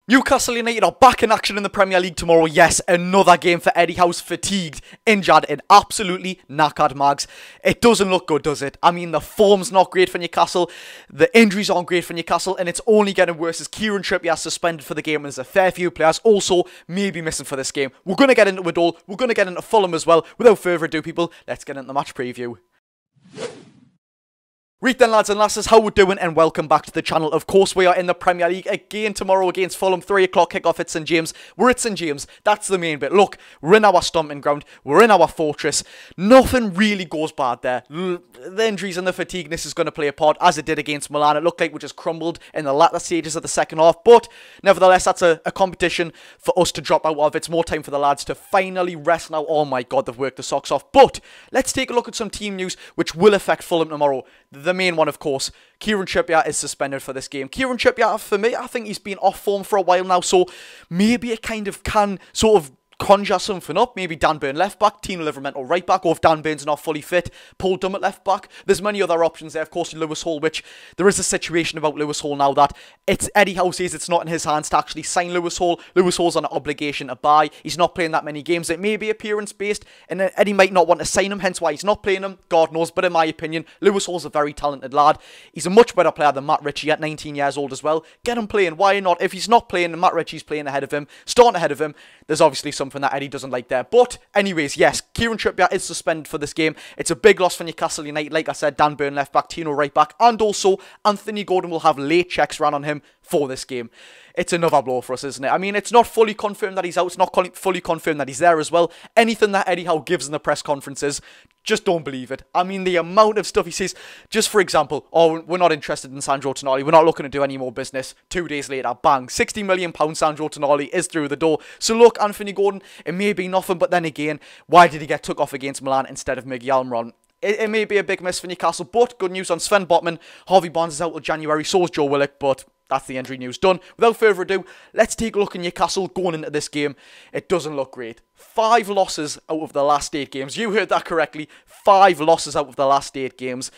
Newcastle United are back in action in the Premier League tomorrow. Yes, another game for Eddie Howe's fatigued, injured and absolutely knackered Mags. It doesn't look good, does it? I mean, the form's not great for Newcastle, the injuries aren't great for Newcastle, and it's only getting worse as Kieran Trippier suspended for the game and there's a fair few players also maybe missing for this game. We're going to get into it all. We're going to get into Fulham as well. Without further ado, people, let's get into the match preview. Right then, lads and lasses, how we doing, and welcome back to the channel. Of course, we are in the Premier League again tomorrow against Fulham. 3 o'clock kickoff at St James. We're at St James. That's the main bit. Look, we're in our stomping ground. We're in our fortress. Nothing really goes bad there. The injuries and the fatigueness is going to play a part, as it did against Milan. It looked like we just crumbled in the latter stages of the second half. But, nevertheless, that's a competition for us to drop out of. It's more time for the lads to finally rest now. Oh my God, they've worked the socks off. But, let's take a look at some team news which will affect Fulham tomorrow. The main one, of course, Kieran Trippier is suspended for this game. Kieran Trippier, for me, I think he's been off form for a while now, so maybe it kind of can sort of conjure something up. Maybe Dan Burn left back, Tino Livramento right back, or if Dan Burn's not fully fit, Paul Dummett left back. There's many other options there. Of course, Lewis Hall, which there is a situation about Lewis Hall now that it's Eddie Howe says it's not in his hands to actually sign Lewis Hall. Lewis Hall's on an obligation to buy. He's not playing that many games. It may be appearance based, and Eddie might not want to sign him, hence why he's not playing him. God knows, but in my opinion, Lewis Hall's a very talented lad. He's a much better player than Matt Ritchie at 19 years old as well. Get him playing. Why not? If he's not playing and Matt Ritchie's playing ahead of him, starting ahead of him, there's obviously something that Eddie doesn't like there. But anyways, yes, Kieran Trippier is suspended for this game. It's a big loss for Newcastle United. Like I said, Dan Burn left back, Tino right back, and also Anthony Gordon will have late checks ran on him for this game. It's another blow for us, isn't it? I mean, it's not fully confirmed that he's out. It's not fully confirmed that he's there as well. Anything that Eddie Howe gives in the press conferences, just don't believe it. I mean, the amount of stuff he says, just for example, oh, we're not interested in Sandro Tonali. We're not looking to do any more business. 2 days later, bang, £60 million Sandro Tonali is through the door. So look, Anthony Gordon, it may be nothing, but then again, why did he get took off against Milan instead of Miguel Almiron? It may be a big miss for Newcastle, but good news on Sven Botman. Harvey Barnes is out till January, so is Joe Willock, but that's the injury news done. Without further ado, let's take a look at Newcastle going into this game. It doesn't look great. 5 losses out of the last 8 games. You heard that correctly. 5 losses out of the last 8 games.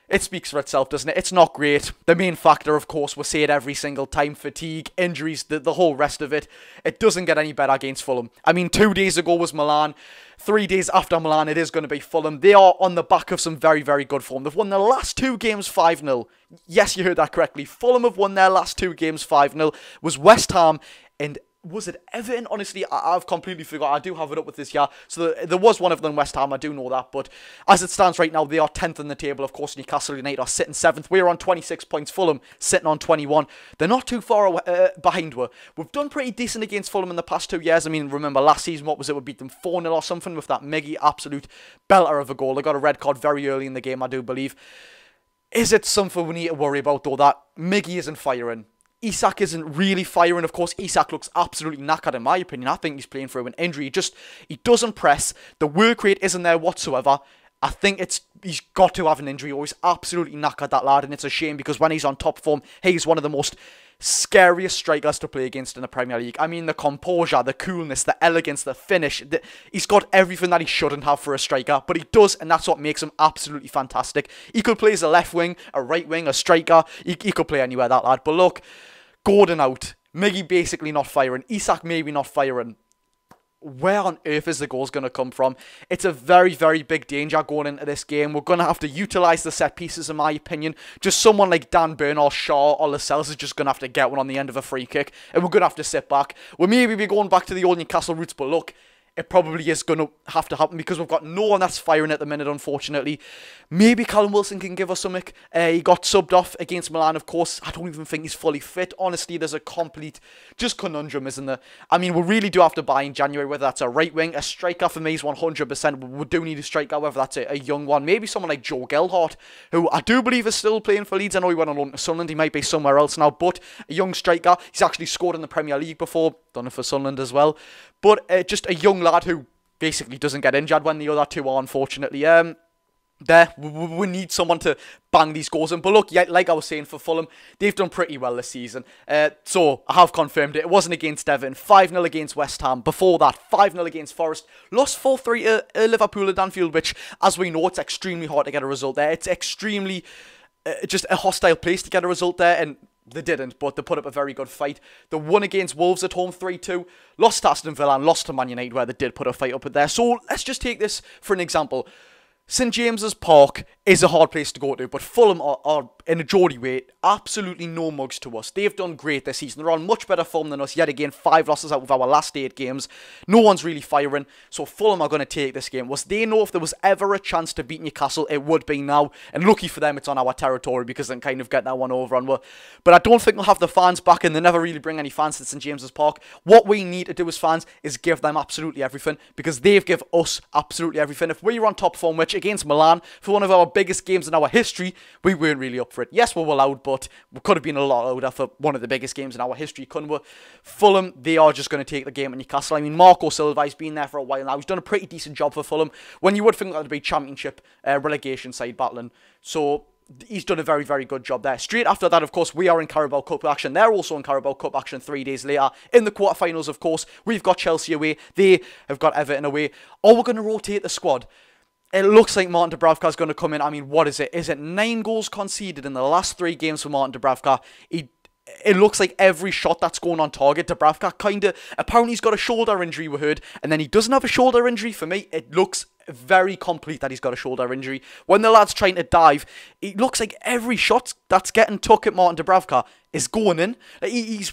It speaks for itself, doesn't it? It's not great. The main factor, of course, we say it every single time. Fatigue, injuries, the whole rest of it. It doesn't get any better against Fulham. I mean, 2 days ago was Milan. 3 days after Milan, it is going to be Fulham. They are on the back of some very, very good form. They've won their last 2 games 5-0. Yes, you heard that correctly. Fulham have won their last 2 games 5-0. Was West Ham and was it Everton? Honestly, I've completely forgot. I do have it up with this year. So there was one of them, West Ham. I do know that. But as it stands right now, they are 10th in the table. Of course, Newcastle United are sitting 7th. We're on 26 points. Fulham sitting on 21. They're not too far away, behind us. We've done pretty decent against Fulham in the past 2 years. I mean, remember last season, what was it? We beat them 4-0 or something with that Miggy absolute belter of a goal. They got a red card very early in the game, I do believe. Is it something we need to worry about, though, that Miggy isn't firing? Isak isn't really firing. Of course, Isak looks absolutely knackered in my opinion. I think he's playing through an injury. He doesn't press. The work rate isn't there whatsoever. I think he's got to have an injury or he's absolutely knackered, that lad. And it's a shame because when he's on top form, he's one of the most scariest strikers to play against in the Premier League. I mean, the composure, the coolness, the elegance, the finish. He's got everything that he shouldn't have for a striker, but he does, and that's what makes him absolutely fantastic. He could play as a left wing, a right wing, a striker. He could play anywhere, that lad. But look, Gordon out. Miggy basically not firing. Isak maybe not firing. Where on earth is the goals going to come from? It's a very, very big danger going into this game. We're going to have to utilise the set pieces, in my opinion. Just someone like Dan Burn or Shaw or Lascelles is just going to have to get one on the end of a free kick. And we're going to have to sit back. We'll maybe be going back to the old Newcastle roots, but look, it probably is going to have to happen because we've got no one that's firing at the minute, unfortunately. Maybe Callum Wilson can give us something. He got subbed off against Milan, of course. I don't even think he's fully fit. Honestly, there's a complete just conundrum, isn't there? I mean, we really do have to buy in January, whether that's a right wing, a striker for me is 100%. We do need a striker, whether that's a young one. Maybe someone like Joe Gelhardt, who I do believe is still playing for Leeds. I know he went on loan to Sunderland. He might be somewhere else now, but a young striker. He's actually scored in the Premier League before. Done it for Sunderland as well. But just a young lad who basically doesn't get injured when the other two are, unfortunately. We need someone to bang these goals in. But look, yeah, like I was saying, for Fulham, they've done pretty well this season. So I have confirmed it. It wasn't against Everton. 5-0 against West Ham. Before that, 5-0 against Forest. Lost 4-3 to Liverpool at Anfield, which, as we know, it's extremely hard to get a result there. It's extremely just a hostile place to get a result there. And they didn't, but they put up a very good fight. They won against Wolves at home 3-2, lost to Aston Villa and lost to Man United where they did put a fight up there. So let's just take this for an example. St James's Park is a hard place to go to, but Fulham are in a Geordie way, absolutely no mugs to us. They've done great this season. They're on much better form than us. Yet again, 5 losses out of our last 8 games. No one's really firing, so Fulham are going to take this game. They know if there was ever a chance to beat Newcastle, it would be now. And lucky for them, it's on our territory because they can kind of get that one over on. But I don't think they'll have the fans back, and they never really bring any fans to St James's Park. What we need to do as fans is give them absolutely everything, because they've given us absolutely everything. If we were on top form, which against Milan, for one of our biggest games in our history, we weren't really up for it. Yes, we were loud, but we could have been a lot louder for one of the biggest games in our history, couldn't we? Fulham, they are just going to take the game at Newcastle. I mean, Marco Silva, he's been there for a while now. He's done a pretty decent job for Fulham, when you would think that would be Championship relegation side battling. So he's done a very, very good job there. Straight after that, of course, we are in Carabao Cup action. They're also in Carabao Cup action 3 days later. In the quarterfinals, of course, we've got Chelsea away. They have got Everton away. Are we going to rotate the squad? It looks like Martin Dubravka is going to come in. I mean, what is it? Is it 9 goals conceded in the last 3 games for Martin Dubravka? It looks like every shot that's going on target, Dubravka kind of... Apparently he's got a shoulder injury, we heard. And then he doesn't have a shoulder injury. For me, it looks very complete that he's got a shoulder injury. When the lad's trying to dive, it looks like every shot that's getting took at Martin Dubravka is going in. He's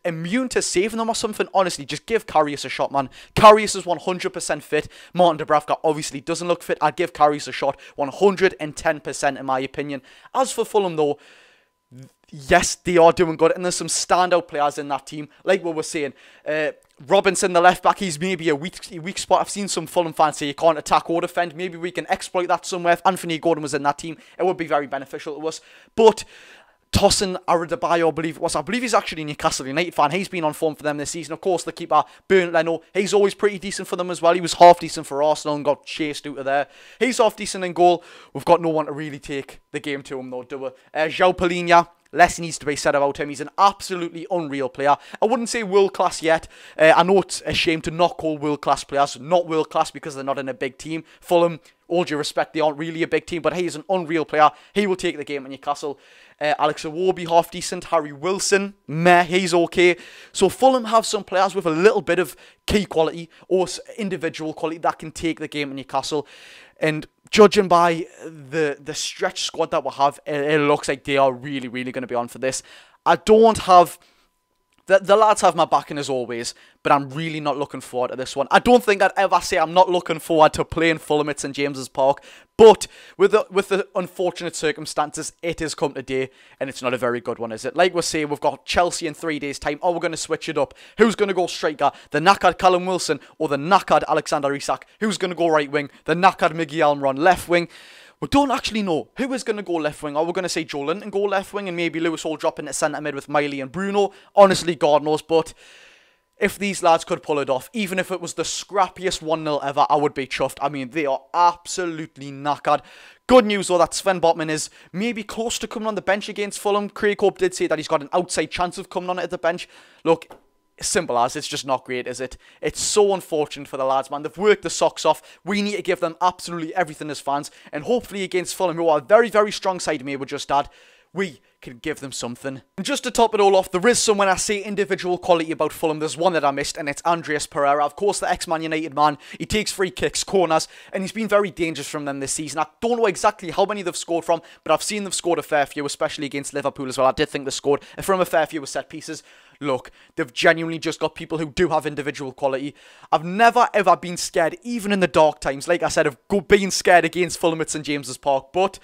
immune to saving them or something. Honestly, just give Karius a shot, man. Karius is 100% fit. Martin Dubravka obviously doesn't look fit. I'd give Karius a shot 110% in my opinion. As for Fulham though, yes, they are doing good, and there's some standout players in that team. Like what we're saying, Robinson, the left back, he's maybe a weak spot. I've seen some Fulham fans say you can't attack or defend. Maybe we can exploit that somewhere. If Anthony Gordon was in that team, it would be very beneficial to us. But Tosin Adebayo, I believe he's actually a Newcastle United fan. He's been on form for them this season. Of course, the keeper, Bernd Leno, he's always pretty decent for them as well. He was half decent for Arsenal and got chased out of there. He's half decent in goal. We've got no one to really take the game to him though, do we? João Palhinha, less needs to be said about him. He's an absolutely unreal player. I wouldn't say world-class yet. I know it's a shame to not call world-class players not world-class because they're not in a big team. Fulham, all due respect, they aren't really a big team, but he is an unreal player. He will take the game at Newcastle. Alex Iwobi, half decent. Harry Wilson, meh, he's okay. So Fulham have some players with a little bit of key quality or individual quality that can take the game at Newcastle. And judging by the stretch squad that we have, it looks like they are really, really going to be on for this. I don't have... The lads have my backing as always, but I'm really not looking forward to this one. I don't think I'd ever say I'm not looking forward to playing Fulham at St James's Park, but with the unfortunate circumstances, it has come today, and it's not a very good one, is it? Like we're saying, we've got Chelsea in 3 days' time. Oh, we're going to switch it up. Who's going to go striker? The knackered Callum Wilson or the knackered Alexander Isak? Who's going to go right wing? The knackered Miguel Almiron left wing? We don't actually know who is going to go left wing. Are we going to say Joe Linton go left wing and maybe Lewis Hall drop into centre mid with Miley and Bruno? Honestly, God knows. But if these lads could pull it off, even if it was the scrappiest 1-0 ever, I would be chuffed. I mean, they are absolutely knackered. Good news, though, that Sven Botman is maybe close to coming on the bench against Fulham. Craig Hope did say that he's got an outside chance of coming on at the bench. Look, simple as, it's just not great, is it? It's so unfortunate for the lads, man. They've worked the socks off. We need to give them absolutely everything as fans. And hopefully against Fulham, who are a very, very strong side, may we just add, we can give them something. And just to top it all off, there is some, when I say individual quality about Fulham, there's one that I missed, and it's Andreas Pereira. Of course, the ex-Man United man. He takes free kicks, corners, and he's been very dangerous from them this season. I don't know exactly how many they've scored from, but I've seen they've scored a fair few, especially against Liverpool as well. I did think they scored from a fair few with set pieces. Look, they've genuinely just got people who do have individual quality. I've never ever been scared, even in the dark times, like I said, of being scared against Fulham at St James's Park, but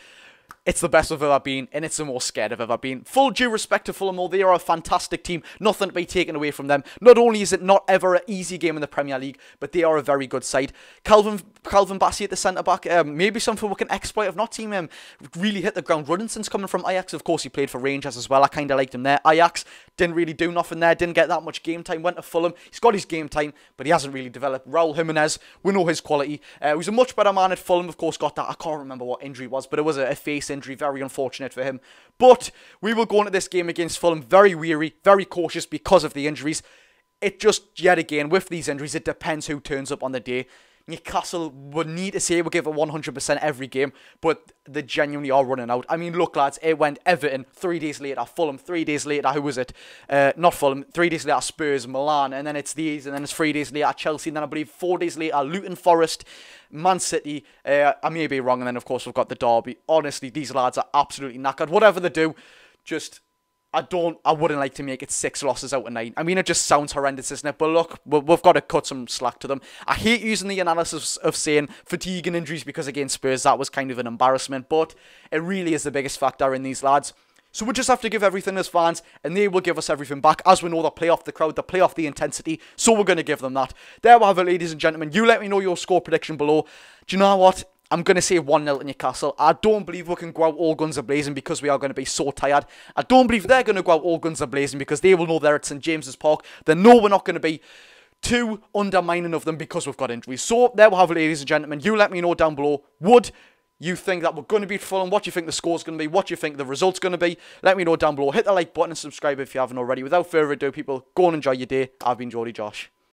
it's the best I've ever been, and it's the most scared I've ever been. Full due respect to Fulham, though, they are a fantastic team. Nothing to be taken away from them. Not only is it not ever an easy game in the Premier League, but they are a very good side. Calvin Bassey at the centre-back, maybe something we can exploit. I've not seen him really hit the ground running since coming from Ajax. Of course, he played for Rangers as well. I kind of liked him there. Ajax didn't really do nothing there, didn't get that much game time. Went to Fulham. He's got his game time, but he hasn't really developed. Raul Jimenez, we know his quality. He was a much better man at Fulham. Of course, got that. I can't remember what injury it was, but it was a face injury. Very unfortunate for him. But we will go into this game against Fulham very weary, very cautious because of the injuries. It just, yet again, with these injuries, it depends who turns up on the day. Newcastle would need to say we give it 100% every game, but they genuinely are running out. I mean, look, lads, it went Everton, 3 days later Fulham, 3 days later, who was it? Not Fulham, 3 days later Spurs, Milan, and then it's these, and then it's 3 days later Chelsea, and then I believe 4 days later Luton, Forest, Man City, I may be wrong, and then of course we've got the derby. Honestly, these lads are absolutely knackered. Whatever they do, just... I wouldn't like to make it 6 losses out of 9. I mean, it just sounds horrendous, isn't it? But look, we've got to cut some slack to them. I hate using the analysis of saying fatigue and injuries because against Spurs, that was kind of an embarrassment. But it really is the biggest factor in these lads. So we just have to give everything as fans, and they will give us everything back. As we know, they play off the crowd, they play off the intensity, so we're going to give them that. There we have it, ladies and gentlemen. You let me know your score prediction below. Do you know what? I'm going to say 1-0 to Newcastle. I don't believe we can go out all guns a-blazing because we are going to be so tired. I don't believe they're going to go out all guns a-blazing because they will know they're at St James's Park. They know we're not going to be too undermining of them because we've got injuries. So, there we have it, ladies and gentlemen. You let me know down below. Would you think that we're going to beat Fulham? What do you think the score's going to be? What do you think the result's going to be? Let me know down below. Hit the like button and subscribe if you haven't already. Without further ado, people, go and enjoy your day. I've been Geordie Josh.